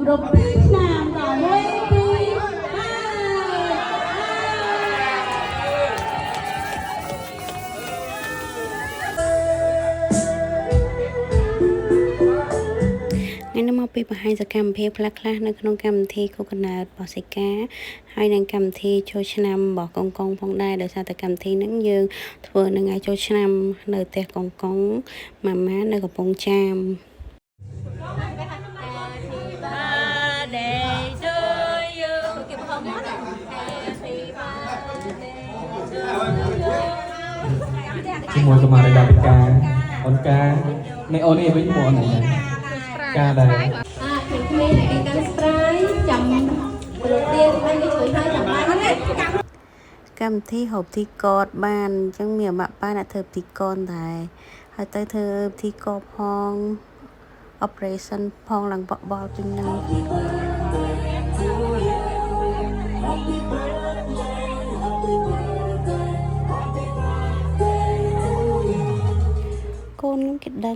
គម្រប់2ឆ្នាំដល់1 2 3ថ្ងៃនេះមកពីបង្ហាញសកម្មភាពខ្លះៗនៅក្នុងកម្មវិធីគូកណ្ដាលបសិកាហើយនឹងកម្មវិធីចូលឆ្នាំរបស់កងកងផងដែរដោយសារតែកម្មវិធីហ្នឹងយើងធ្វើនៅថ្ងៃចូលឆ្នាំនៅផ្ទះកងកងម៉ាម៉ានៅកំពង់ចាមជាមួយកម្មារដ្ឋាភិបាលអូនកានៃអូននេះវិញមកអូនហ្នឹងការដែរគ្មានអ្នកកាន់ស្ប្រាយចាំប្រទៀនមិនជួយឲ្យចាំបានណាកម្មវិធីហូបទីកតបានអញ្ចឹងមានអាម៉ាក់ប៉ាអ្នកធ្វើទីកនដែរហើយទៅធ្វើទីកផង operation ផងឡើងបបល់ពេញហ្នឹងកូនគេដឹ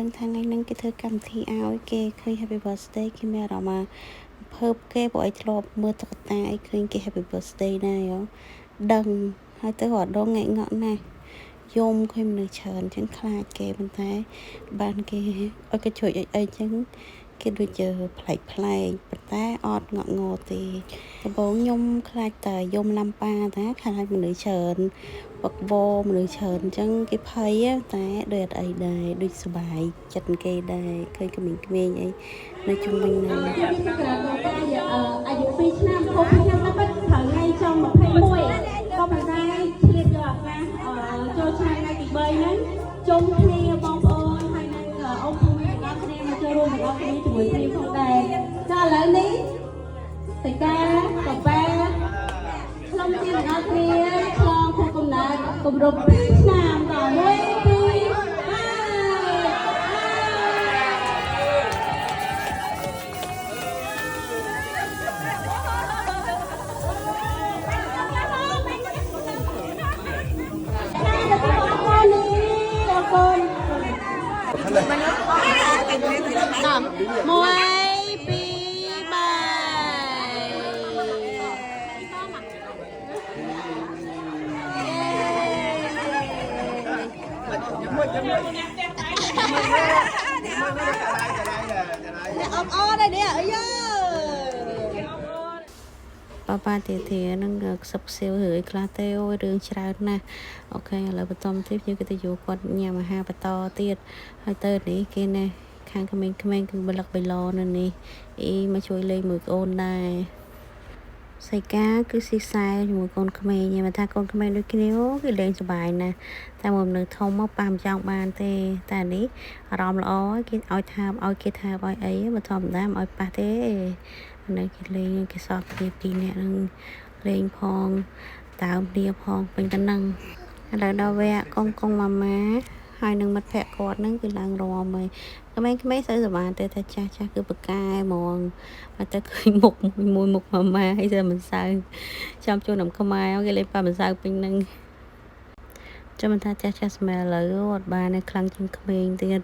ងថាថ្ងៃហ្នឹងគេធ្វើកម្មវិធីឲ្យគេឃើញ Happy Birthday គេមានអារម្មណ៍ភើបគេព្រោះឲ្យធ្លាប់មើលតុក្កតាឲ្យឃើញគេ Happy Birthday ដែរដឹងហើយទៅរត់ដងងាក់ងក់ណាស់យំឃើញមនុស្សច្រើនអញ្ចឹងខ្លាចគេប៉ុន្តែបានគេឲ្យគេជួយអីចឹងគេដូចជាប្លែកប៉ុន្តែអត់ងក់ងទេដំបូងខ្ញុំខ្លាចតែយំឡាំប៉ាតាខ្លាចមនុស្សច្រើនបកវមនុស្សច្រើនអញ្ចឹងគេភ័យតែដូចអត់អីដែរដូចសុបាយចិត្តគេដែរឃើញក្មេងៗអីនៅជុំវិញហ្នឹងអាយុ2ឆ្នាំហូបខ្ញុំទៅបិទត្រូវថ្ងៃចុង21ក៏ប៉ុន្តែឆ្លៀតយកឱកាសចូលឆ្នាំថ្ងៃទី3ហ្នឹងជុំគ្នាបងប្អូនហើយនឹងអ៊ំភូមិទាំងអស់គ្នាមកចូលរួមទាំងអស់គ្នាជាមួយគ្នាផងដែរចាឥឡូវនេះតេកាកប៉ាខ្ញុំជាទាំងអស់គ្នាឆ្លងខួបកំណើតគម្រប់2ឆ្នាំដល់1 2 3ប៉ាទេនឹងខ្សឹបខ្សៀវរឿយខ្លះទេអូយរឿងច្រើនណាស់អូខេឥឡូវបន្តទៀតយើងក៏ទៅយកគាត់ញ៉ាំអាហារបន្តទៀតហើយទៅនេះគេណែខាងក្មេងៗគឺបលឹកបៃឡនៅនេះអ៊ីមកជួយលេងមួយកូនដែរសៃកាគឺស៊ីខ្សែជាមួយកូនក្មេងនិយាយថាកូនក្មេងដូចគ្នាគឺលេងសប្បាយណាស់តែមកនៅធំមកប៉ាមិនចង់បានទេតែនេះអារម្មណ៍ល្អគេឲ្យថាឲ្យគេថាឲ្យអីមិនធម្មតាមិនឲ្យប៉ះទេនៅគេលេងគេសល់គ្នាពីរនាក់នឹងលេងផងដើមគ្នាផងពេញទៅនឹងឥឡូវដល់វគ្គកងម៉ាម៉ាហើយនឹងមិត្តភក្តិគាត់នឹងគឺឡើងរំហើយក្មេងៗសូវសប្បាយតែចាស់គឺបកកែហ្មងហើយទៅឃើញមុខមួយមុខម៉ាម៉ាហើយតែមិនសៅចាំជួនដល់ខ្មែរគេលេងប៉ាមិនសៅពេញនឹងចាំមិនថាចាស់ស្មែឥឡូវអត់បានខ្លាំងជាងក្មេងទៀត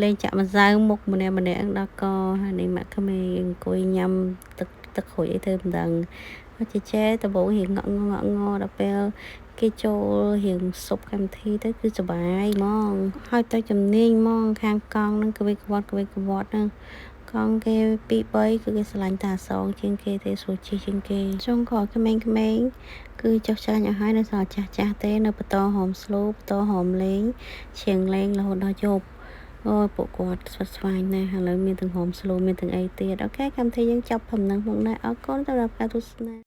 លេងចាក់ម្សៅមុខម្នាក់ដល់កហើយនេះម៉ាក់ក្មេងអង្គុយញ៉ាំទឹកក្រូចអីទៅមិនដឹងហើយចេះដំបូងរៀងងក់ដល់ពេលគេចូលរៀងស៊ុបកម្មវិធីទៅគឺសុបាយហ្មងហើយទៅជំនាញហ្មងខាងកង់ហ្នឹងគឺវាក្បត់ហ្នឹងកង់គេ2 3គឺគេឆ្លាញ់តាសងជាងគេទេស្រួលជិះជាងគេចុងក៏ក្មេងគឺចុះចាញ់ឲ្យហើយនៅសល់ចាស់ទេនៅបន្តហមស្លូបន្តហមលេងឈៀងលេងរហូតដល់យប់អូយពួកគាត់ស្វិតស្វាញណាស់ឥឡូវមានទាំងហមស្លូមានទាំងអីទៀតអូខេកម្មវិធីយើងចាប់ប៉ុណ្ណឹងមកណាអរគុណសម្រាប់ការទស្សនា